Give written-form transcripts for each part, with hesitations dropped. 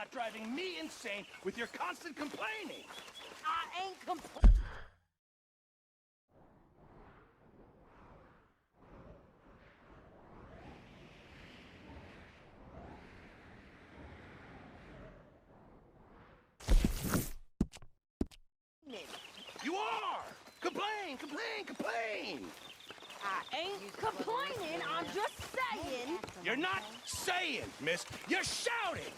start driving me insane with your constant complaining. I ain't complaining. You are! Complain, complain, complain! I ain't complaining, I'm just saying. You're not saying, miss. You're shouting!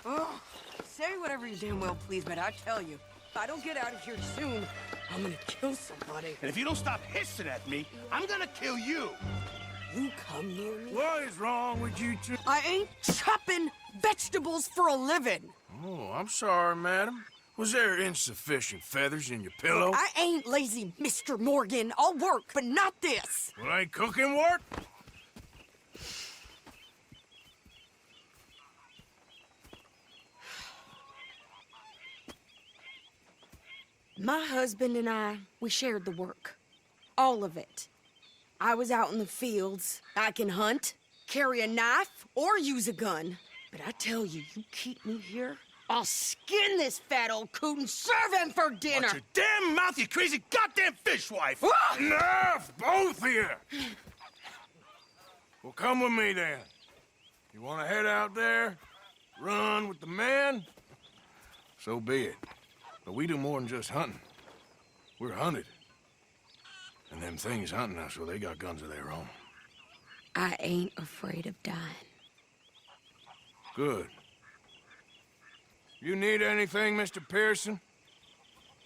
Oh, say whatever you damn well please, but I tell you, if I don't get out of here soon, I'm gonna kill somebody. And if you don't stop hissing at me, I'm gonna kill you! You come near me? What is wrong with you two? I ain't chopping vegetables for a living. Oh, I'm sorry, madam. Was there insufficient feathers in your pillow? I ain't lazy, Mr. Morgan. I'll work, but not this. Well, ain't cooking work? My husband and I, we shared the work. All of it. I was out in the fields. I can hunt, carry a knife, or use a gun. But I tell you, you keep me here, I'll skin this fat old coot and serve him for dinner. Watch your damn mouth, you crazy goddamn fishwife! Ah! Enough, both of you! Well, come with me, then. You want to head out there, run with the men? So be it. But we do more than just hunting. We're hunted. And them things hunting us, well, they got guns of their own. I ain't afraid of dying. Good. You need anything, Mr. Pearson?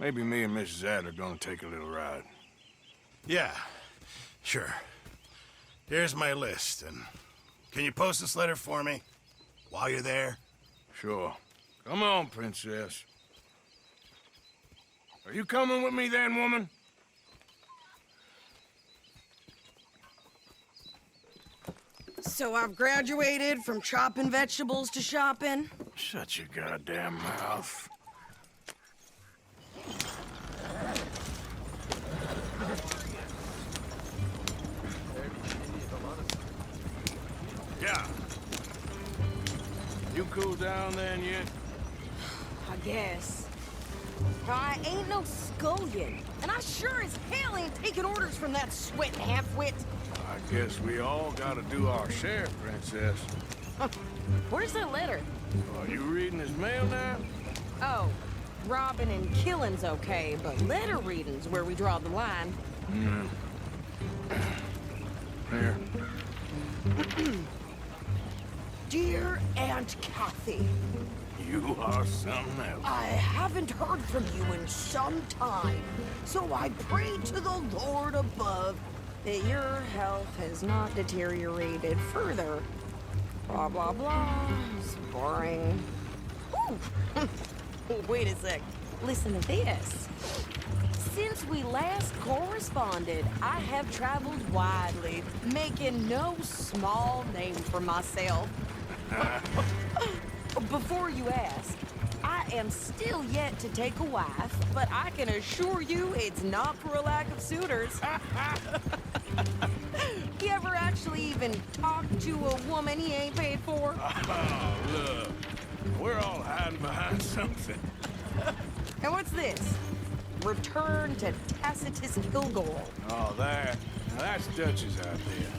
Maybe me and Mrs. Adler gonna take a little ride. Yeah, sure. Here's my list, and can you post this letter for me while you're there? Sure. Come on, Princess. Are you coming with me then, woman? So I've graduated from chopping vegetables to shopping. Shut your goddamn mouth. Yeah. You cool down then yet? I guess. I ain't no scullion, and I sure as hell ain't taking orders from that sweating half-wit. I guess we all gotta do our share, Princess. Where's that letter? Are you reading his mail now? Oh, robbing and killing's okay, but letter reading's where we draw the line. Here. Dear Aunt Kathy, You are something else. I haven't heard from you in some time, so I pray to the Lord above that your health has not deteriorated further. Blah, blah, blah. It's boring. Ooh. Wait a sec. Listen to this. Since we last corresponded, I have traveled widely, making no small name for myself. Before you ask, I am still yet to take a wife, but I can assure you it's not for a lack of suitors. You ever actually even talked to a woman he ain't paid for? Oh, look. We're all hiding behind something. And what's this? Return to Tacitus Kilgore. Oh, that. Now that's Dutch's idea.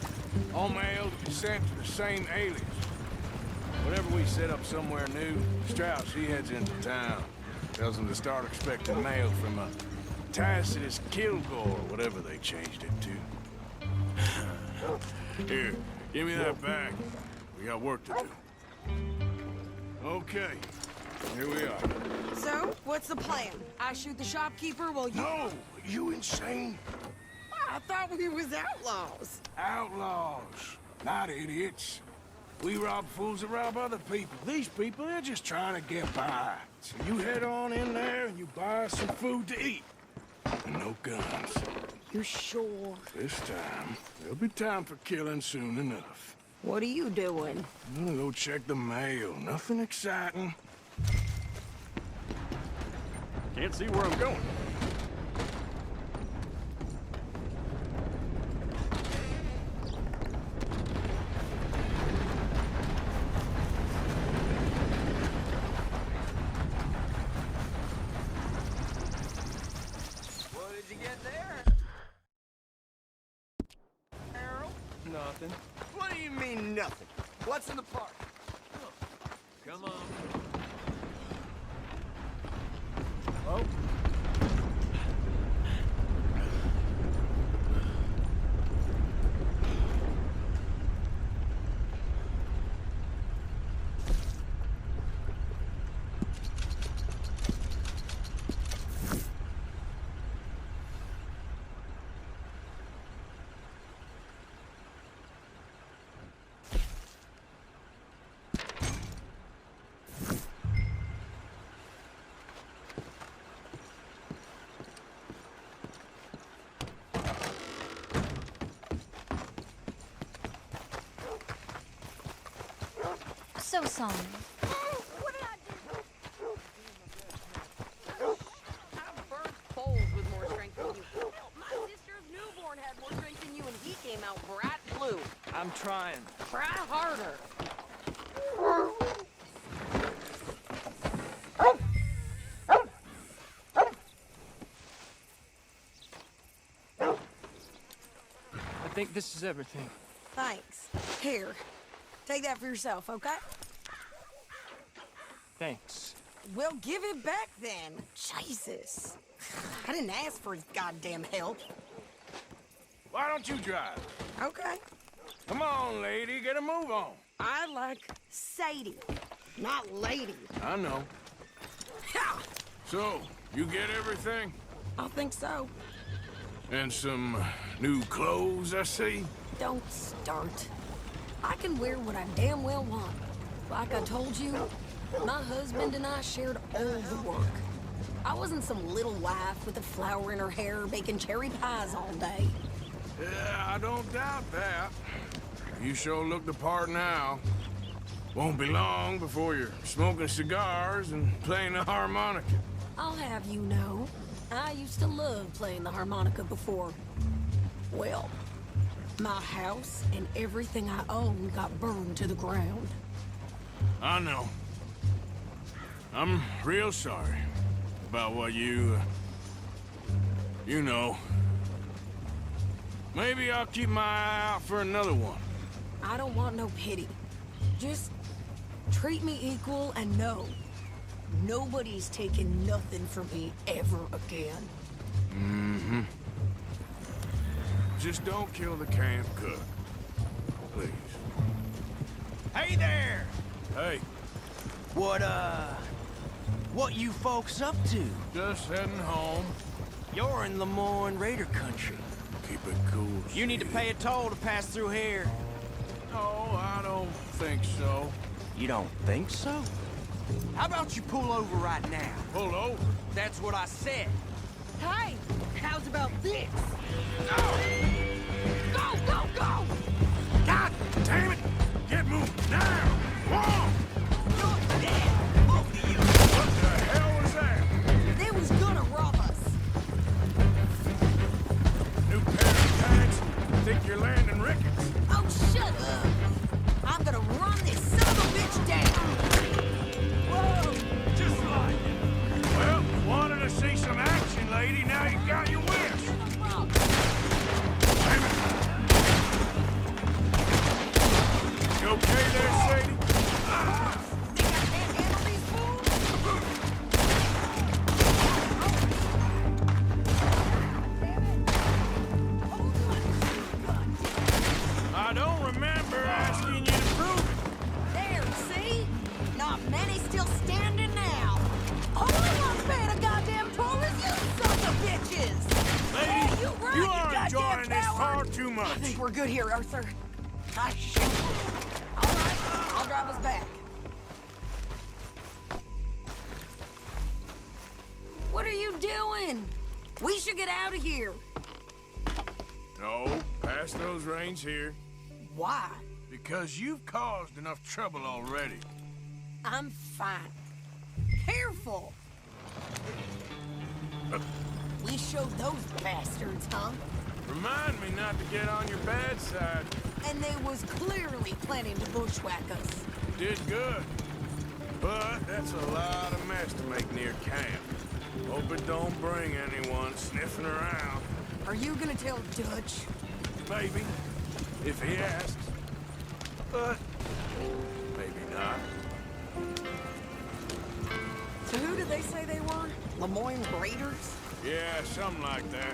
All mail to be sent to the same alias. Whenever we set up somewhere new, Strauss, he heads into town. Tells them to start expecting mail from a Tacitus Kilgore, whatever they changed it to. Here, give me that back. We got work to do. Okay, here we are. So, what's the plan? I shoot the shopkeeper while you... No, you insane? I thought we was outlaws. Outlaws, not idiots. We rob fools that rob other people. These people, they're just trying to get by. So you head on in there and you buy some food to eat. And no guns. You sure? This time, there'll be time for killing soon enough. What are you doing? I'm gonna go check the mail. Nothing exciting. Can't see where I'm going. nothing. What do you mean, nothing? What's in the park? Come on. Oh? So sorry. What did I do? I've burnt poles with more strength than you. My sister's newborn had more strength than you, and he came out bright blue. I'm trying. Try harder. I think this is everything. Thanks. Here, take that for yourself, okay? Thanks. Well, give it back then. Jesus. I didn't ask for his goddamn help. Why don't you drive? Okay. Come on, lady, get a move on. I like Sadie, not lady. I know. Ha! So, you get everything? I think so. And some new clothes, I see? Don't start. I can wear what I damn well want. Like I told you, my husband and I shared all the work. I wasn't some little wife with a flower in her hair baking cherry pies all day. Yeah, I don't doubt that. You sure look the part now. Won't be long before you're smoking cigars and playing the harmonica. I'll have you know, I used to love playing the harmonica before. Well, my house and everything I own got burned to the ground. I know. I'm real sorry about what you know. Maybe I'll keep my eye out for another one. I don't want no pity. Just treat me equal and know nobody's taking nothing from me ever again. Mm-hmm. Just don't kill the camp cook. Please. Hey there! Hey, What you folks up to? just heading home. You're in Lemoyne Raider country. Keep it cool. You need to pay a toll to pass through here. No, I don't think so. You don't think so? How about you pull over right now? Pull over. That's what I said. Hey, how's about this? Go, go, go! God damn it! Get moving now! Whoa! You're dead, both of you. What the hell was that? They was gonna rob us. New pair of tags? Think you're landing Ricketts? Oh, shut up. I'm gonna run this son of a bitch down. Whoa! Just like it. Well, wanted to see some action, lady. Now you got your wish. Damn it. You okay there, Sadie? Think I can't handle these fools? I don't remember asking you to prove it. There, see? Not many still standing now. Only one's paying a goddamn toll is you sons of bitches! Lady, Hey, you run, you you are goddamn enjoying this coward! far too I much. think we're good here, Arthur. Ah, shit. All right, I'll drive us back. What are you doing? We should get out of here. No, pass those reins here. Why? Because you've caused enough trouble already. I'm fine. Careful! We showed those bastards, huh? Remind me not to get on your bad side. And they was clearly planning to bushwhack us. Did good. But that's a lot of mess to make near camp. Hope it don't bring anyone sniffing around. Are you gonna tell Dutch? Maybe. if he asks. But maybe not. So who did they say they were? Lemoyne Raiders? Yeah, something like that.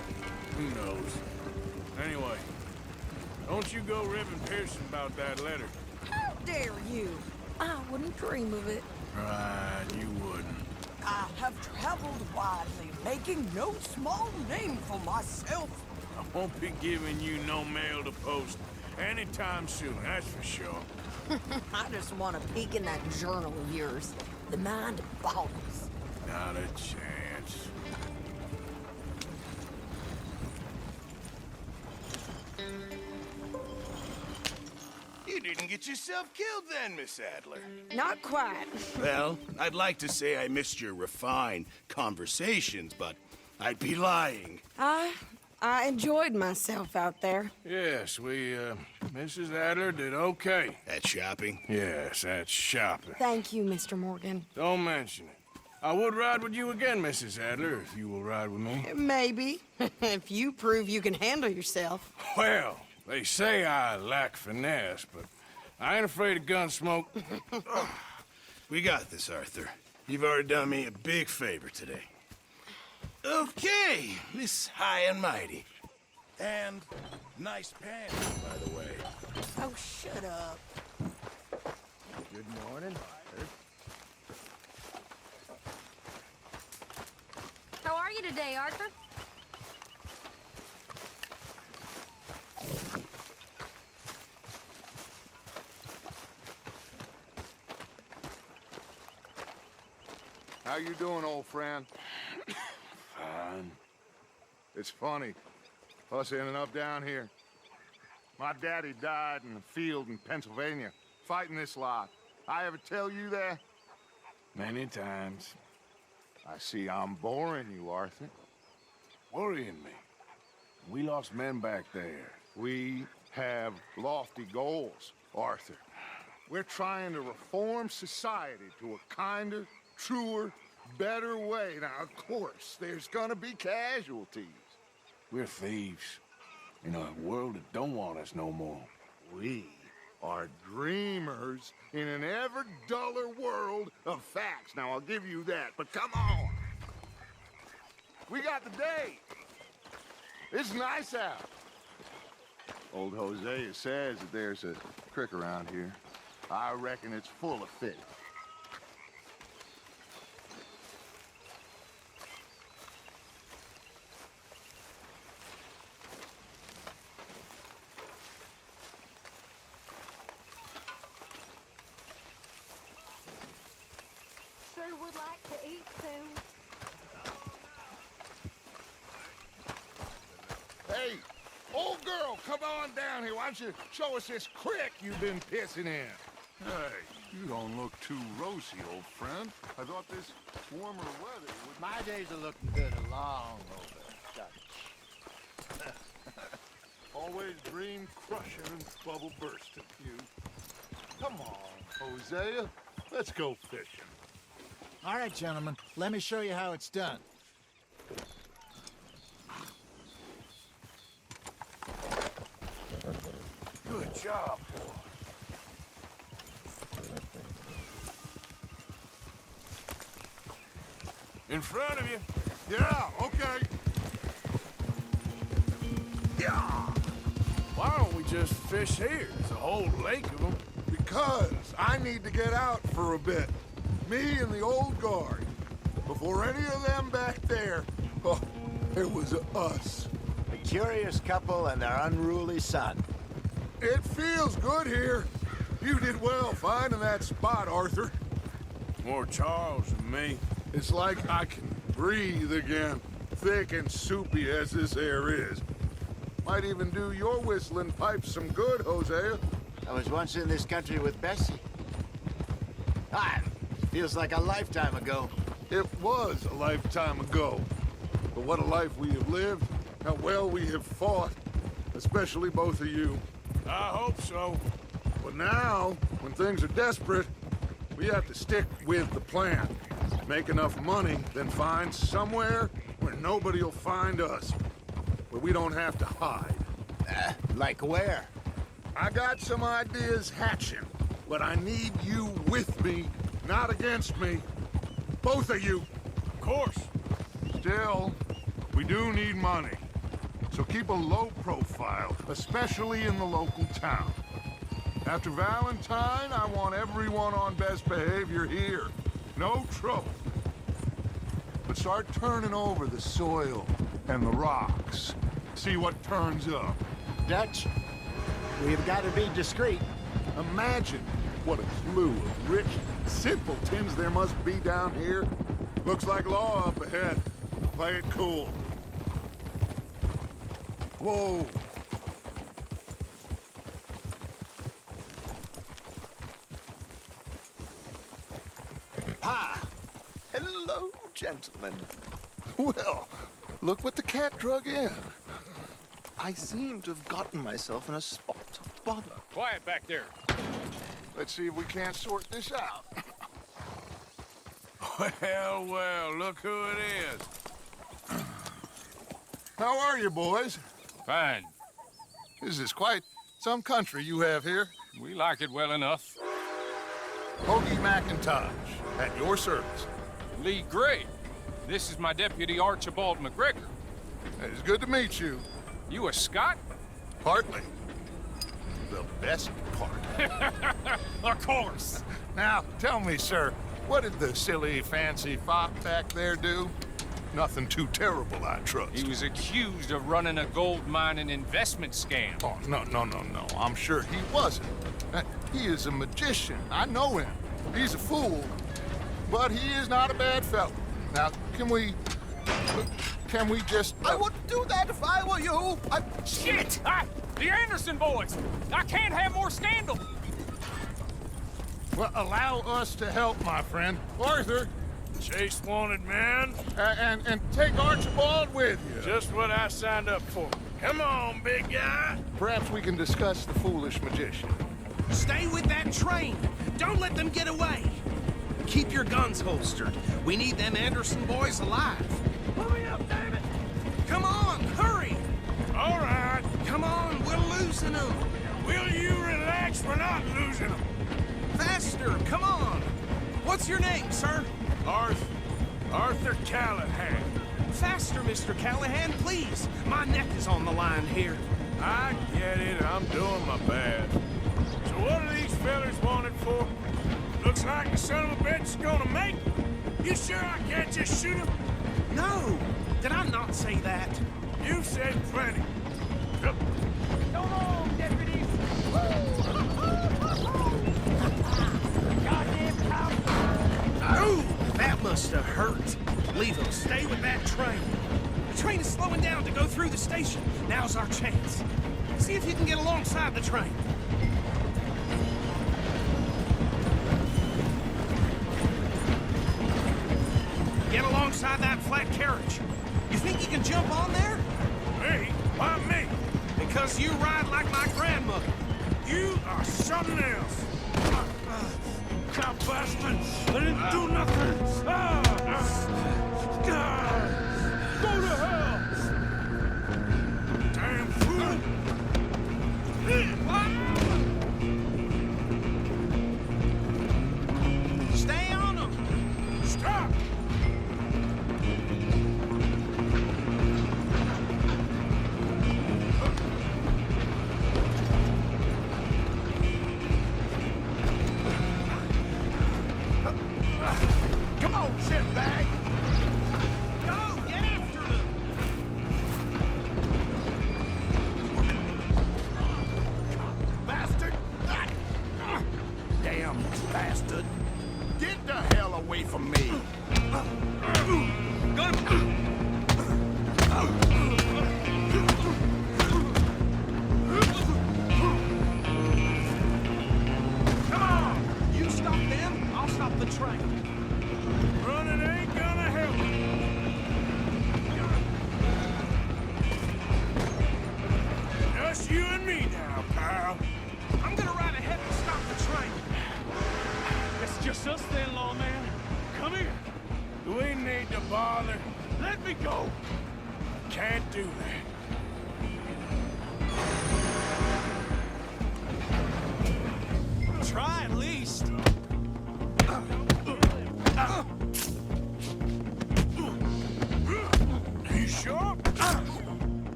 Who knows? Anyway, don't you go ribbing Pearson about that letter. How dare you? I wouldn't dream of it. Right, you wouldn't. I have traveled widely, making no small name for myself. I won't be giving you no mail to post anytime soon, that's for sure. I just want to peek in that journal of yours. The mind boggles. Not a chance. You didn't get yourself killed then, Miss Adler. Not quite. Well, I'd like to say I missed your refined conversations, but I'd be lying. I enjoyed myself out there. Yes, Mrs. Adler did okay. At shopping? Yes, that's shopping. Thank you, Mr. Morgan. Don't mention it. I would ride with you again, Mrs. Adler, if you will ride with me. Maybe. If you prove you can handle yourself. Well, they say I lack finesse, but I ain't afraid of gun smoke. We got this, Arthur. You've already done me a big favor today. Okay, Miss High and Mighty. And nice pants, by the way. Oh, shut up. Good morning. How are you today, Arthur? How you doing, old friend? Fine. It's funny, us ending up down here. My daddy died in the field in Pennsylvania, fighting this lot. I ever tell you that? Many times. I see I'm boring you, Arthur. Worrying me. We lost men back there. We have lofty goals, Arthur. We're trying to reform society to a kinder, truer, better way. Now, of course, there's gonna be casualties. We're thieves. In a world that don't want us no more. We are dreamers in an ever duller world of facts. Now, I'll give you that, but come on. We got the day. It's nice out. Old Hosea says that there's a creek around here. I reckon it's full of fish. Sure would like to eat soon. Hey, old girl, come on down here. Why don't you show us this creek you've been pissing in? Hey, you don't look too rosy, old friend. I thought this warmer weather would... My days are looking good along over Dutch. Always dream crushing and bubble bursting, you. Come on, Hosea. Let's go fishing. All right, gentlemen, let me show you how it's done. Good job. In front of you. Yeah, okay. Yeah. Why don't we just fish here? There's a whole lake of them. Because I need to get out for a bit. Me and the old guard. Before any of them back there, oh, it was us. A curious couple and their unruly son. It feels good here. You did well finding that spot, Arthur. More Charles than me. It's like I can breathe again, thick and soupy as this air is. Might even do your whistling pipes some good, Hosea. I was once in this country with Bessie. Feels like a lifetime ago. It was a lifetime ago. But what a life we have lived, how well we have fought, especially both of you. I hope so. But now, when things are desperate, we have to stick with the plan. Make enough money, then find somewhere where nobody will find us. Where we don't have to hide. Like where? I got some ideas hatching, but I need you with me, not against me. Both of you. Of course. Still, we do need money. So keep a low profile, especially in the local town. After Valentine, I want everyone on best behavior here. No trouble. But start turning over the soil and the rocks. See what turns up. Dutch, we've got to be discreet. Imagine what a slew of rich simpletons there must be down here. Looks like law up ahead. Play it cool. Whoa. Ah, hello, gentlemen. Well, look what the cat drug in. I seem to have gotten myself in a spot of bother. Quiet back there. Let's see if we can't sort this out. Well, well, look who it is. How are you, boys? Fine. This is quite some country you have here. We like it well enough. Hoagie McIntosh, at your service. Lee Gray. This is my deputy, Archibald McGregor. It's good to meet you. You a Scot? Partly. The best part. Of course. Now, tell me, sir, what did the silly, fancy fop back there do? Nothing too terrible, I trust. He was accused of running a gold mining investment scam. Oh, no. I'm sure he wasn't. He is a magician. I know him. He's a fool. But he is not a bad fellow. Now, can we just... I wouldn't do that if I were you. Shit! The Anderson boys! I can't have more scandal! Well, allow us to help, my friend. Arthur, Chase wanted man. and take Archibald with you. Just what I signed up for. Come on, big guy. Perhaps we can discuss the foolish magician. Stay with that train. Don't let them get away. Keep your guns holstered. We need them Anderson boys alive. Hurry up, David! Come on, hurry! All right. Come on, we're losing them. Will you relax? We're not losing them. Faster, come on. What's your name, sir? Arthur Callahan. Faster, Mr. Callahan, please. My neck is on the line here. I get it. I'm doing my best. So what are these fellas wanted for? Looks like the son of a bitch is gonna make it. You sure I can't just shoot him? No, did I not say that? You've said plenty. Come on, deputies. Ooh, that must have hurt. Leave them. Stay with that train. The train is slowing down to go through the station. Now's our chance. See if you can get alongside the train. Get alongside that flat carriage. You think you can jump on there? Me? Why me? Because you ride like my grandmother. You are something else. Cop bastard! I didn't do nothing! Go to hell! Damn fool! Stay on them! Stop! Come on, shitbag! Go! Get after them! Bastard! Damn bastard! Get the hell away from me! Got him! Come on! You stop them, I'll stop the train. Running ain't gonna help. Just you and me now, pal. I'm gonna ride ahead and stop the train. It's just us then, lawman. Come here. Do we need to bother? Let me go. Can't do that. Try at least. You sure?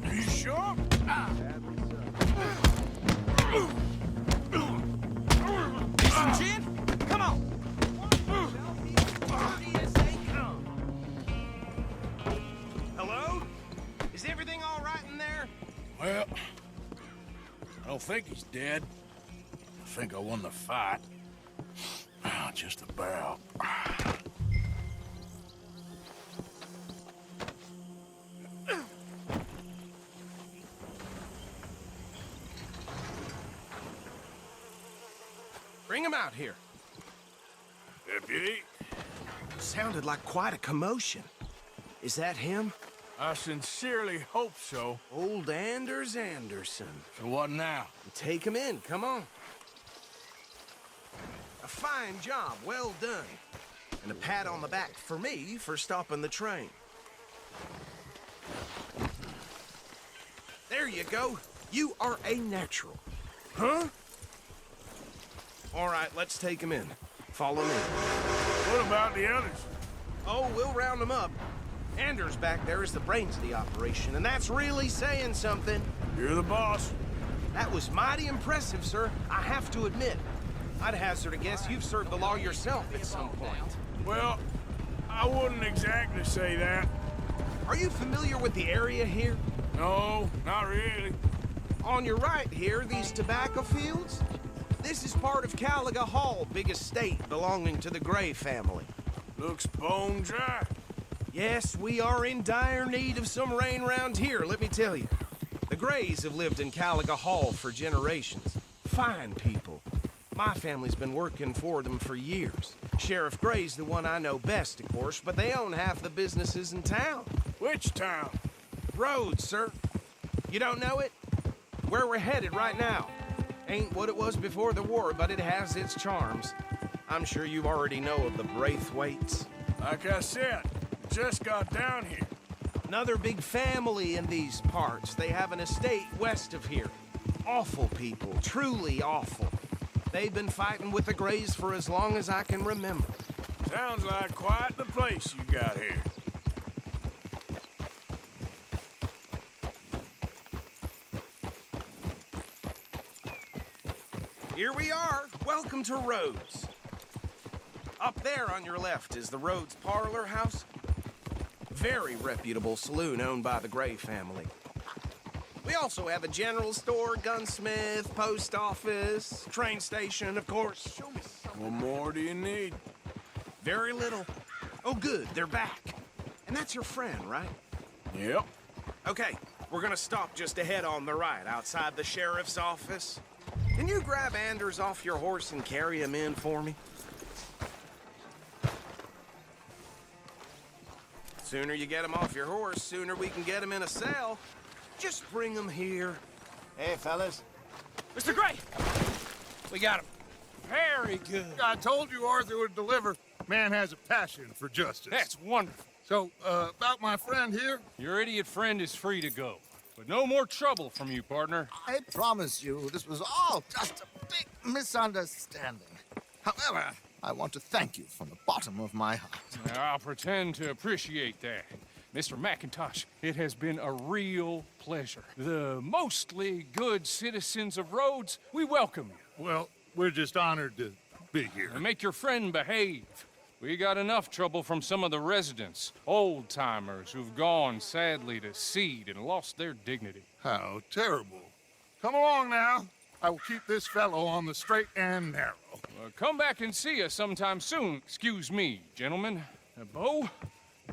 You sure? Need some gin? Come on. Hello? Is everything all right in there? Well, I don't think he's dead. I think I won the fight. Just about. Bring him out here. Deputy, Sounded like quite a commotion. Is that him? I sincerely hope so. Old Anders Anderson. So what now? Take him in, come on. A fine job, well done. And a pat on the back for me for stopping the train. There you go. You are a natural. Huh? All right, let's take him in. Follow me. What about the others? Oh, we'll round them up. Anders back there is the brains of the operation, and that's really saying something. You're the boss. That was mighty impressive, sir. I have to admit. I'd hazard a guess you've served the law yourself at some point. Well, I wouldn't exactly say that. Are you familiar with the area here? No, not really. On your right here, these tobacco fields? This is part of Caliga Hall, big estate belonging to the Gray family. Looks bone dry. Yes, we are in dire need of some rain round here, let me tell you. The Grays have lived in Caliga Hall for generations. Fine people. My family's been working for them for years. Sheriff Gray's the one I know best, of course, but they own half the businesses in town. Which town? Rhodes, sir. You don't know it? Where we're headed right now. Ain't what it was before the war, but it has its charms. I'm sure you already know of the Braithwaites. Like I said, just got down here. Another big family in these parts. They have an estate west of here. Awful people, truly awful. They've been fighting with the Grays for as long as I can remember. Sounds like quite the place you got here. Here we are. Welcome to Rhodes. Up there on your left is the Rhodes Parlor House. Very reputable saloon owned by the Gray family. We also have a general store, gunsmith, post office, train station, of course. What more do you need? Very little. Oh, good, they're back. And that's your friend, right? Yep. Okay, we're gonna stop just ahead on the right, outside the sheriff's office. Can you grab Anders off your horse and carry him in for me? Sooner you get him off your horse, sooner we can get him in a cell. Just bring him here. Hey, fellas. Mr. Gray! We got him. Very good. I told you Arthur would deliver. Man has a passion for justice. That's wonderful. So, about my friend here? Your idiot friend is free to go. But no more trouble from you, partner. I promise you, this was all just a big misunderstanding. However, I want to thank you from the bottom of my heart. I'll pretend to appreciate that. Mr. McIntosh, it has been a real pleasure. The mostly good citizens of Rhodes, we welcome you. Well, we're just honored to be here. And make your friend behave. We got enough trouble from some of the residents, old-timers who've gone, sadly, to seed and lost their dignity. How terrible. Come along now. I will keep this fellow on the straight and narrow. Come back and see us sometime soon. Excuse me, gentlemen. Bo,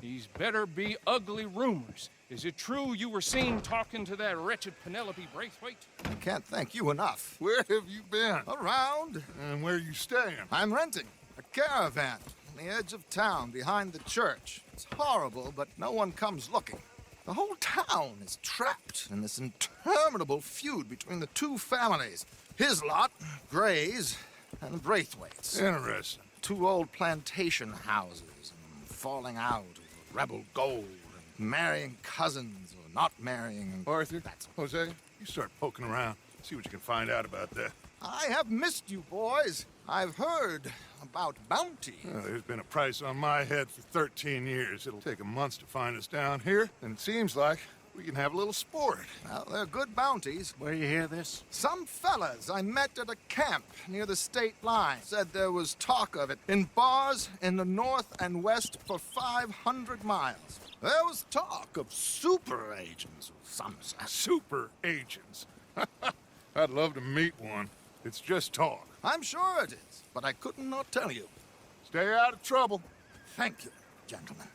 these better be ugly rumors. Is it true you were seen talking to that wretched Penelope Braithwaite? I can't thank you enough. Where have you been? Around. And where you staying? I'm renting a caravan on the edge of town behind the church. It's horrible, but no one comes looking. The whole town is trapped in this interminable feud between the two families. His lot, Gray's, and the Braithwaites. Interesting. Two old plantation houses, and falling out over rebel gold, and marrying cousins or not marrying. And Arthur, that's Jose, you start poking around. See what you can find out about that. I have missed you, boys. I've heard about bounty. There's been a price on my head for 13 years. It'll take 'em months to find us down here, and it seems like we can have a little sport. Well, they're good bounties. Where you hear this? Some fellas I met at a camp near the state line said there was talk of it in bars in the north and west for 500 miles. There was talk of super agents of some sort. Super agents. I'd love to meet one. It's just talk. I'm sure it is, but I couldn't not tell you. Stay out of trouble. Thank you, gentlemen.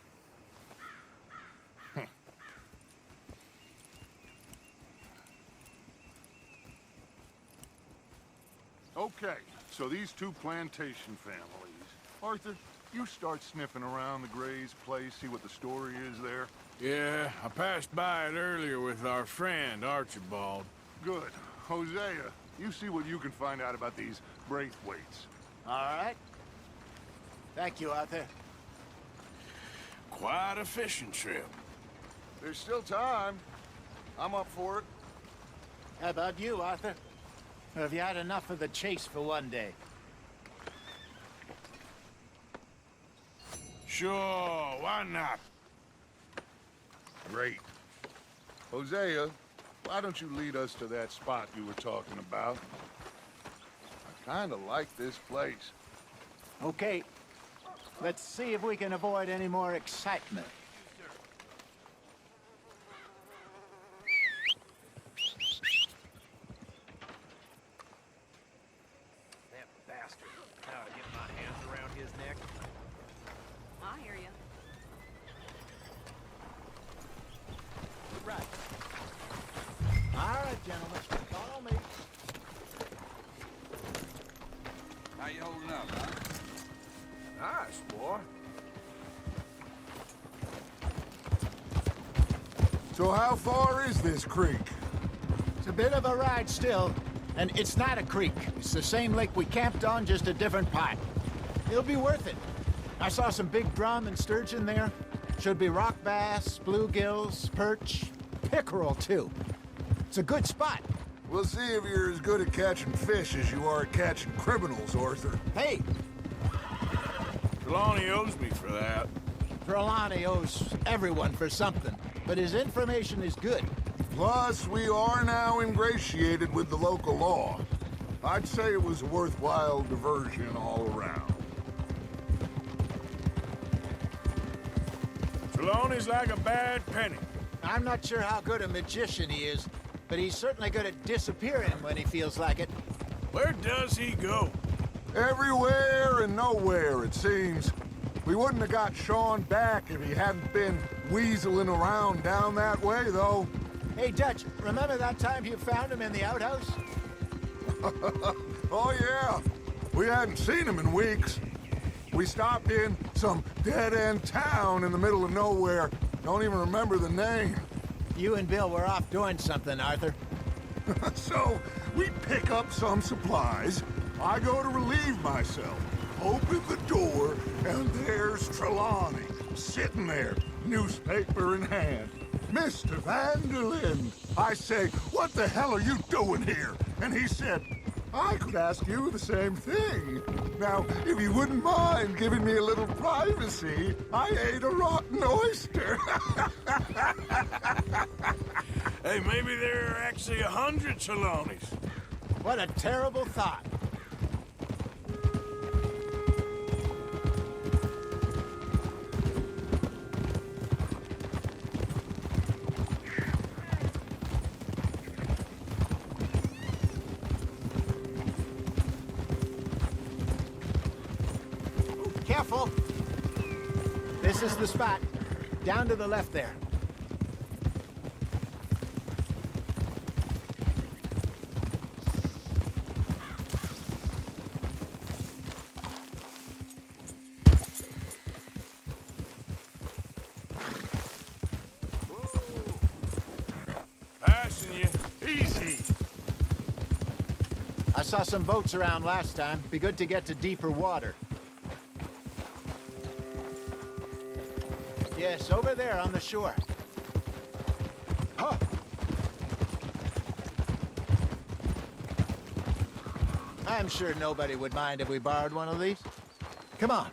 Okay, so these two plantation families. Arthur, you start sniffing around the Gray's place, see what the story is there. Yeah, I passed by it earlier with our friend, Archibald. Good. Hosea, you see what you can find out about these Braithwaites. All right. Thank you, Arthur. Quite a fishing trip. There's still time. I'm up for it. How about you, Arthur? Or have you had enough of the chase for one day? Sure, why not? Great. Hosea, why don't you lead us to that spot you were talking about? I kind of like this place. Okay. Let's see if we can avoid any more excitement. That bastard. How to get my hands around his neck. I hear you. Right. All right, gentlemen. Follow me. How you holding up, huh? Nice, boy. So how far is this creek? It's a bit of a ride still, and it's not a creek. It's the same lake we camped on, just a different part. It'll be worth it. I saw some big drum and sturgeon there. Should be rock bass, bluegills, perch, pickerel, too. It's a good spot. We'll see if you're as good at catching fish as you are at catching criminals, Arthur. Hey, Trelawney owes me for that. Trelawney owes everyone for something, but his information is good. Plus, we are now ingratiated with the local law. I'd say it was a worthwhile diversion all around. Trelawney's like a bad penny. I'm not sure how good a magician he is, but he's certainly good at disappearing when he feels like it. Where does he go? Everywhere and nowhere, it seems. We wouldn't have got Sean back if he hadn't been weaseling around down that way, though. Hey, Dutch, remember that time you found him in the outhouse? Oh, yeah. We hadn't seen him in weeks. We stopped in some dead-end town in the middle of nowhere. Don't even remember the name. You and Bill were off doing something, Arthur. So, we pick up some supplies. I go to relieve myself. Open the door, and there's Trelawney, sitting there, newspaper in hand. Mr. Vanderlyn. I say, what the hell are you doing here? And he said, I could ask you the same thing. Now, if you wouldn't mind giving me a little privacy, I ate a rotten oyster. Hey, maybe there are actually 100 Trelawneys. What a terrible thought. Careful. This is the spot. Down to the left there. Passing you. Easy. I saw some boats around last time. Be good to get to deeper water. Yes, over there on the shore. Huh. I'm sure nobody would mind if we borrowed one of these. Come on.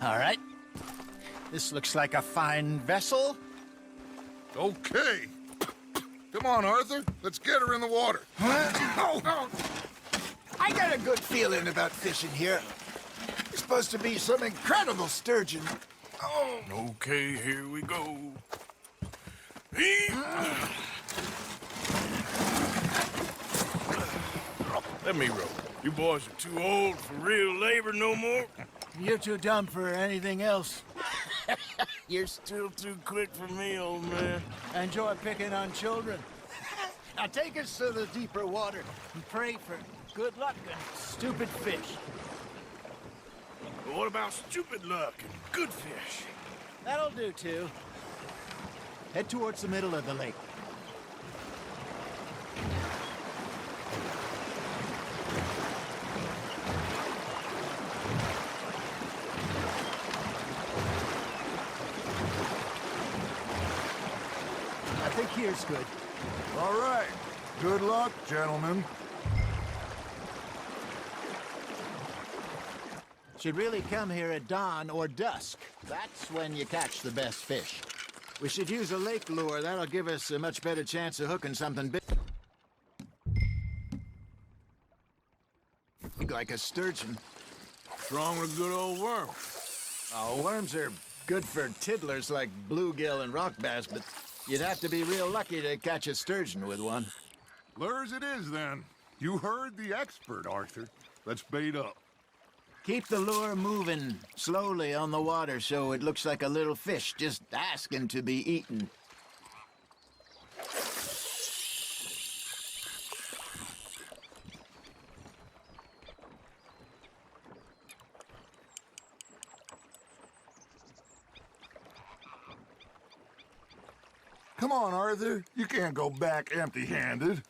All right. This looks like a fine vessel. Okay. Come on, Arthur. Let's get her in the water. Oh. I got a good feeling about fishing here. It's supposed to be some incredible sturgeon. Oh. Okay, here we go. Let me row. You boys are too old for real labor no more. You're too dumb for anything else. You're still too quick for me, old man. Enjoy picking on children. Now take us to the deeper water and pray for good luck and stupid fish. But what about stupid luck and good fish? That'll do, too. Head towards the middle of the lake. I think here's good. All right. Good luck, gentlemen. Should really come here at dawn or dusk. That's when you catch the best fish. We should use a lake lure. That'll give us a much better chance of hooking something big. Like a sturgeon. What's wrong with a good old worm? Oh, worms are good for tiddlers like bluegill and rock bass, but you'd have to be real lucky to catch a sturgeon with one. Lures it is, then. You heard the expert, Arthur. Let's bait up. Keep the lure moving slowly on the water so it looks like a little fish just asking to be eaten. Come on, Arthur. You can't go back empty-handed.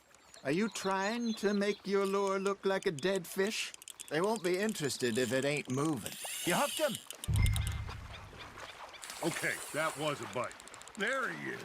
Are you trying to make your lure look like a dead fish? They won't be interested if it ain't moving. You hooked him? Okay, that was a bite. There he is.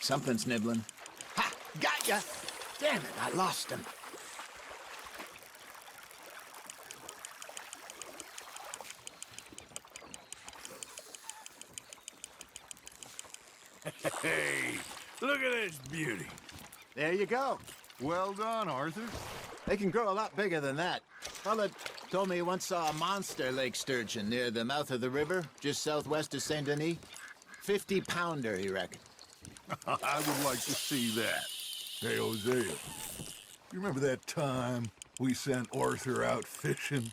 Something's nibbling. Ha! Got ya! Damn it, I lost him. Hey, look at this beauty. There you go. Well done, Arthur. They can grow a lot bigger than that. Fella told me he once saw a monster lake sturgeon near the mouth of the river, just southwest of Saint Denis. 50-pounder, he reckoned. I would like to see that. Hey, Hosea, you remember that time we sent Arthur out fishing?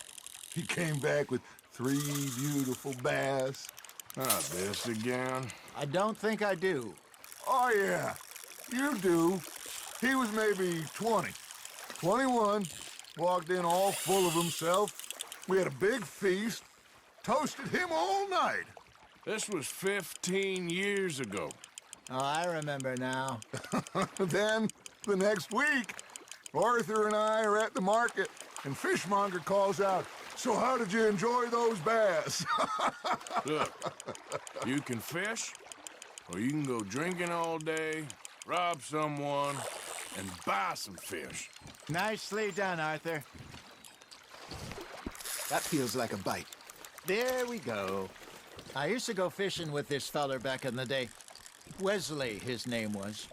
He came back with 3 beautiful bass. Not this again. I don't think I do. Oh, yeah, you do. He was maybe 20, 21, walked in all full of himself. We had a big feast, toasted him all night. This was 15 years ago. Oh, I remember now. Then, the next week, Arthur and I are at the market, and Fishmonger calls out, "So how did you enjoy those bass?" Look, you can fish, or you can go drinking all day, rob someone, and buy some fish. Nicely done, Arthur. That feels like a bite. There we go. I used to go fishing with this feller back in the day. Wesley, his name was.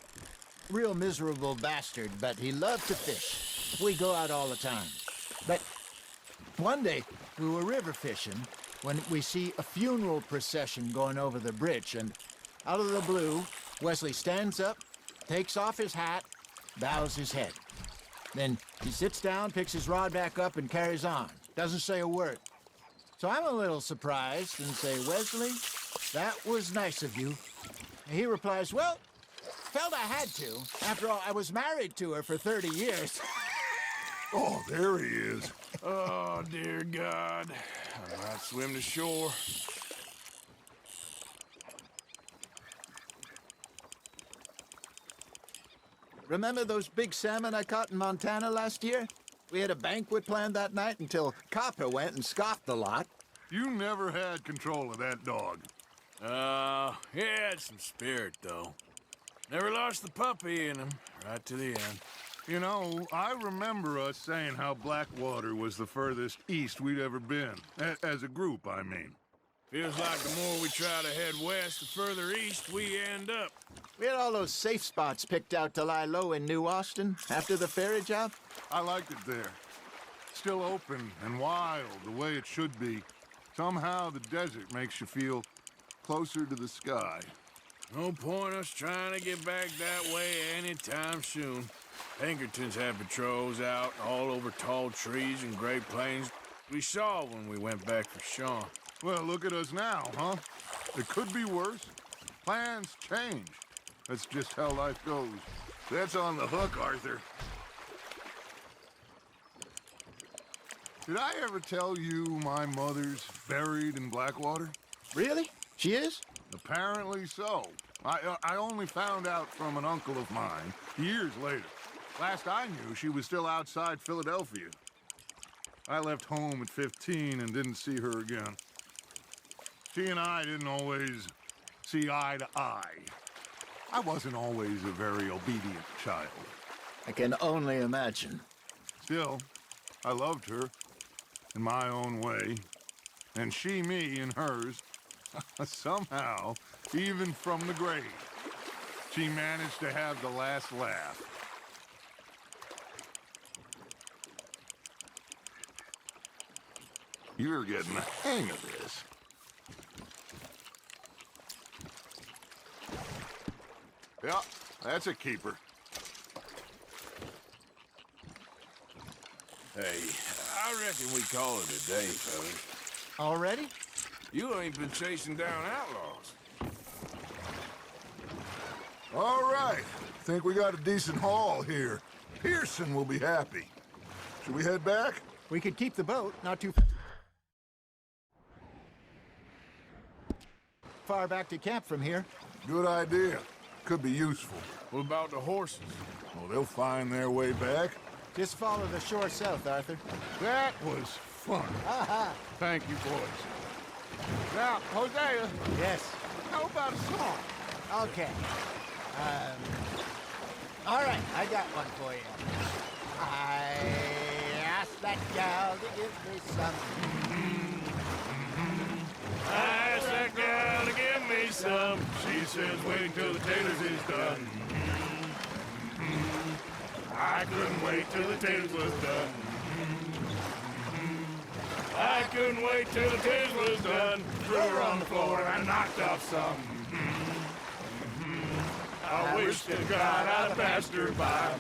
Real miserable bastard, but he loved to fish. We go out all the time. But one day, we were river fishing when we see a funeral procession going over the bridge, and out of the blue, Wesley stands up, takes off his hat, bows his head. Then he sits down, picks his rod back up, and carries on. Doesn't say a word. So I'm a little surprised and say, Wesley, that was nice of you. And he replies, well, felt I had to. After all, I was married to her for 30 years. Oh, there he is. Oh, dear God. I might swim to shore. Remember those big salmon I caught in Montana last year? We had a banquet planned that night until Copper went and scoffed the lot. You never had control of that dog. He had some spirit, though. Never lost the puppy in him, right to the end. You know, I remember us saying how Blackwater was the furthest east we'd ever been. As a group, I mean. Feels like the more we try to head west, the further east we end up. We had all those safe spots picked out to lie low in New Austin after the ferry job. I liked it there. Still open and wild, the way it should be. Somehow the desert makes you feel closer to the sky. No point us trying to get back that way anytime soon. Pinkertons had patrols out all over tall trees and Great Plains. We saw when we went back for Sean. Well, look at us now, huh? It could be worse. Plans change. That's just how life goes. That's on the hook, Arthur. Did I ever tell you my mother's buried in Blackwater? Really? She is? Apparently so. I only found out from an uncle of mine years later. Last I knew, she was still outside Philadelphia. I left home at 15 and didn't see her again. She and I didn't always see eye to eye. I wasn't always a very obedient child. I can only imagine. Still, I loved her in my own way, and she me in hers. Somehow, even from the grave, she managed to have the last laugh. You're getting the hang of this. Yeah, that's a keeper. Hey, I reckon we call it a day, fellas. Already? You ain't been chasing down outlaws. All right. Think we got a decent haul here. Pearson will be happy. Should we head back? We could keep the boat, not too far back to camp from here. Good idea. Could be useful. What about the horses? Well, they'll find their way back. Just follow the shore south, Arthur. That was fun. Thank you, boys. Now, Hosea. Yes. How about a song? Okay. All right, I got one for you. I asked that gal to give me some. I asked that gal to give me some. She says wait till the tailors is done. I couldn't wait till the tailors was done. I couldn't wait till the tailors was done. Threw her on the floor and knocked off some. I wish to God I'd have passed her by.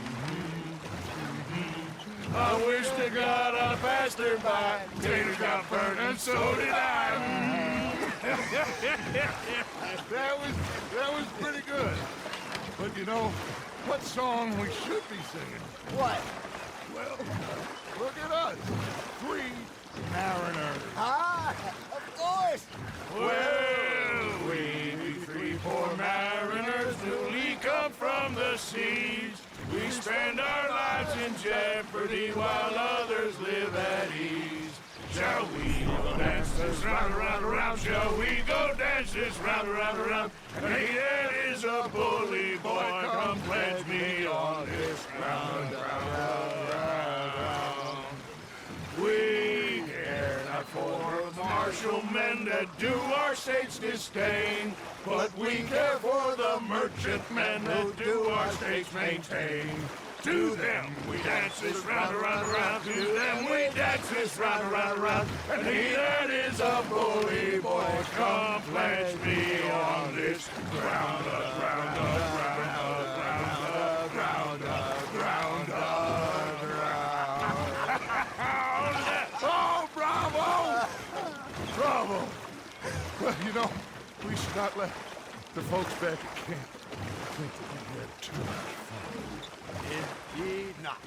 I wish to God I'd have passed her by. Taters got burned and so did I. That was pretty good. But you know, what song we should be singing? What? Well, look at us. 3 mariners. Ah, of course. Well, we be 3 poor mariners newly come from the seas. We spend our lives in jeopardy while others live at ease. Shall we go dance this round, around, around? Shall we go dance this round, around, around? Hey, that is a bully boy. Come pledge me on this ground, round, round. We care not for the martial men that do our state's disdain, but we care for the merchant men that do our states maintain. To them we dance this round, around, around. To them we dance this round, around, around. And he that is a bully boy, come pledge me on this ground up, ground up, ground up, ground up, ground up, ground up. Oh, bravo! Bravo! Well, you know, we should not let the folks back at camp think that we had too much fun. Indeed not.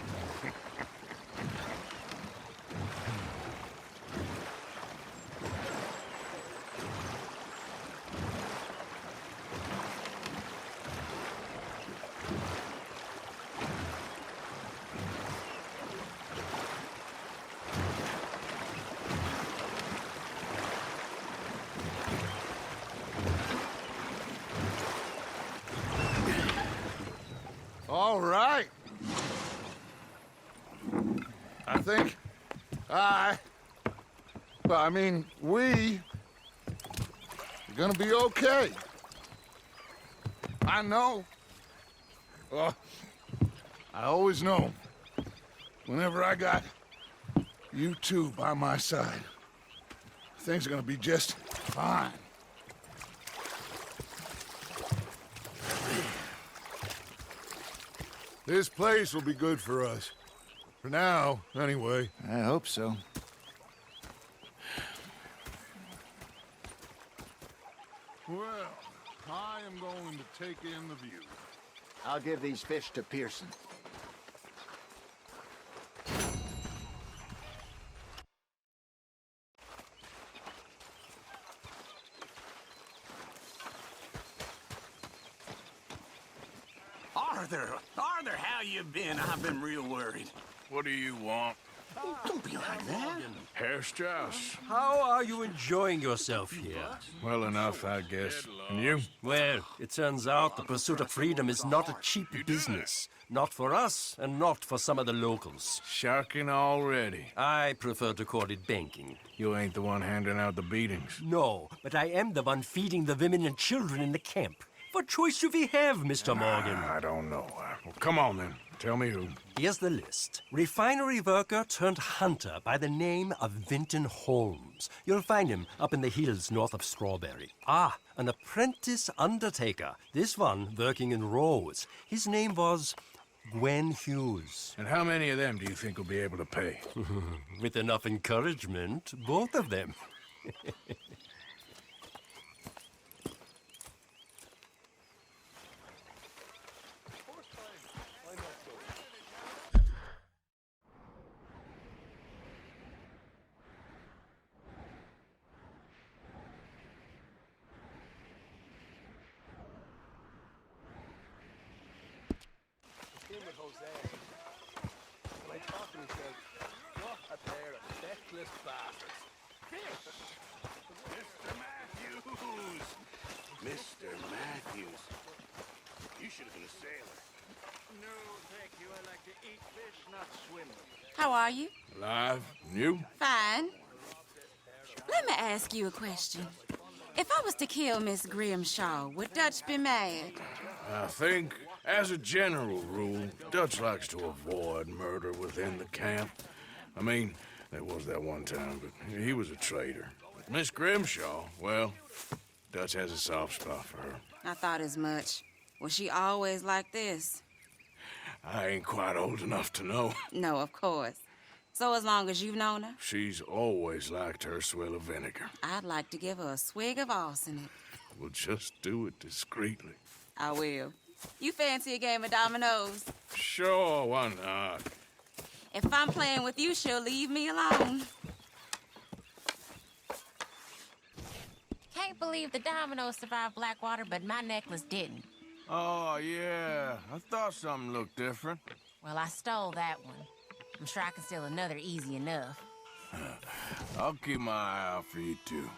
All right. I think we are gonna be okay. I know. I always know. Whenever I got you two by my side, things are gonna be just fine. This place will be good for us. For now, anyway. I hope so. Well, I am going to take in the view. I'll give these fish to Pearson. Arthur, how you been? I've been real worried. What do you want? Don't be like that. Herr Strauss. How are you enjoying yourself here? Well enough, I guess. And you? Well, it turns out the pursuit of freedom is not a cheap business. Not for us, and not for some of the locals. Sharking already. I prefer to call it banking. You ain't the one handing out the beatings. No, but I am the one feeding the women and children in the camp. What choice do we have, Mr. Morgan? I don't know. Well, come on, then. Tell me who. Here's the list. Refinery worker turned hunter by the name of Vinton Holmes. You'll find him up in the hills north of Strawberry. Ah, an apprentice undertaker. This one working in roads. His name was Gwen Hughes. And how many of them do you think will be able to pay? With enough encouragement, both of them. Mr. Matthews. You should have been a sailor. No, thank you. I like to eat fish, not swim. How are you? Alive? And you? Fine. Let me ask you a question. If I was to kill Miss Grimshaw, would Dutch be mad? I think, as a general rule, Dutch likes to avoid murder within the camp. I mean, there was that one time, but he was a traitor. Miss Grimshaw, well, Dutch has a soft spot for her. I thought as much. Was she always like this? I ain't quite old enough to know. No, of course. So as long as you've known her? She's always liked her swill of vinegar. I'd like to give her a swig of arsenic. We'll just do it discreetly. I will. You fancy a game of dominoes? Sure, why not? If I'm playing with you, she'll leave me alone. Can't believe the dominoes survived Blackwater, but my necklace didn't. Oh, yeah. I thought something looked different. Well, I stole that one. I'm sure I can steal another easy enough. I'll keep my eye out for you, too.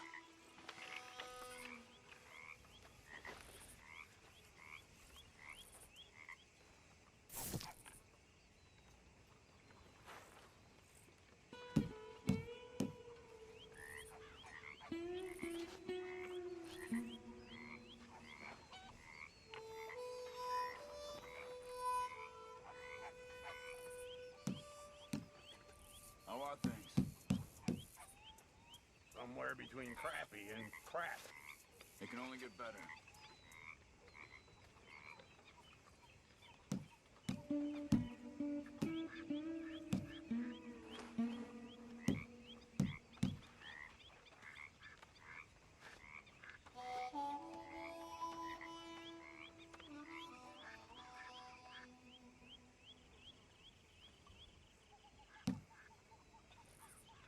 somewhere between crappy and crap. It can only get better.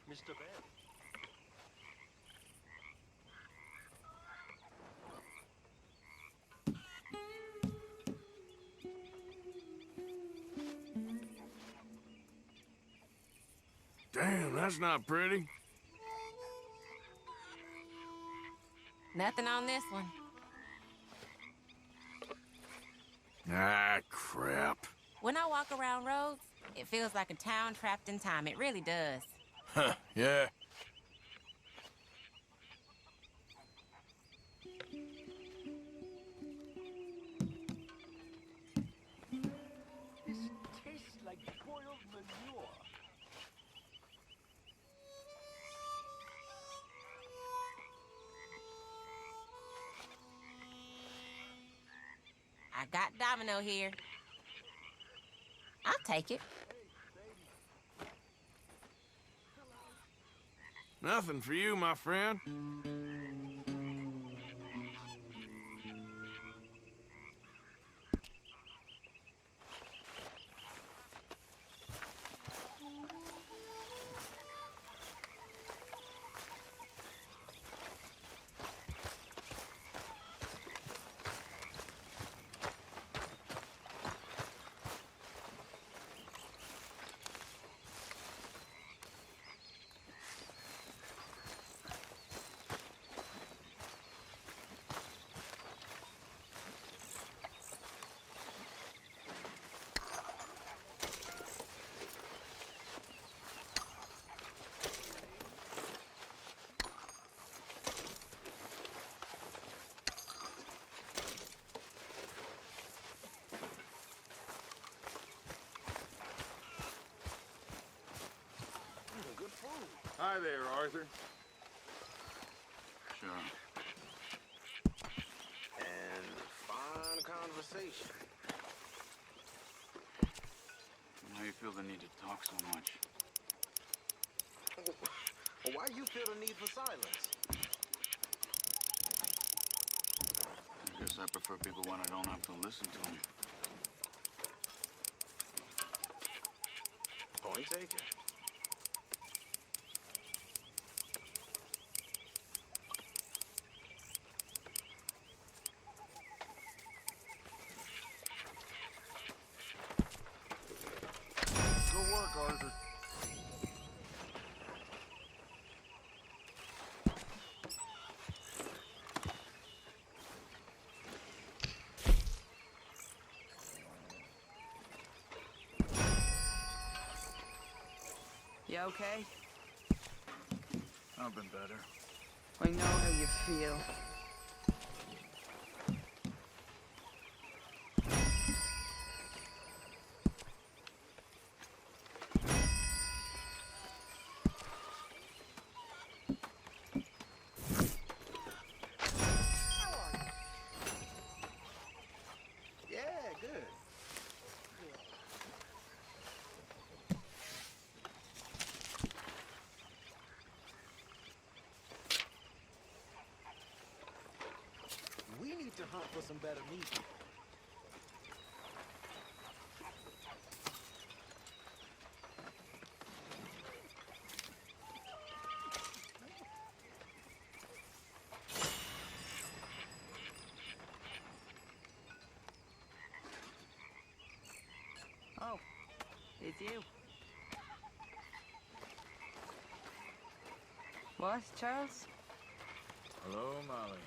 Mr. Bell. Damn, that's not pretty. Nothing on this one. Ah, crap. When I walk around roads, it feels like a town trapped in time. It really does. Huh, yeah. This tastes like boiled manure. I got Domino here. I'll take it. Nothing for you, my friend. Hi there, Arthur. Sure. And fine conversation. Why you feel the need to talk so much? Why you feel the need for silence? I guess I prefer people when I don't have to listen to them. Point taken. Good work, Arthur. You okay? I've been better. I know how you feel. Yeah, good. We need to hunt for some better meat. Oh, it's you. What, Charles? Hello, Molly.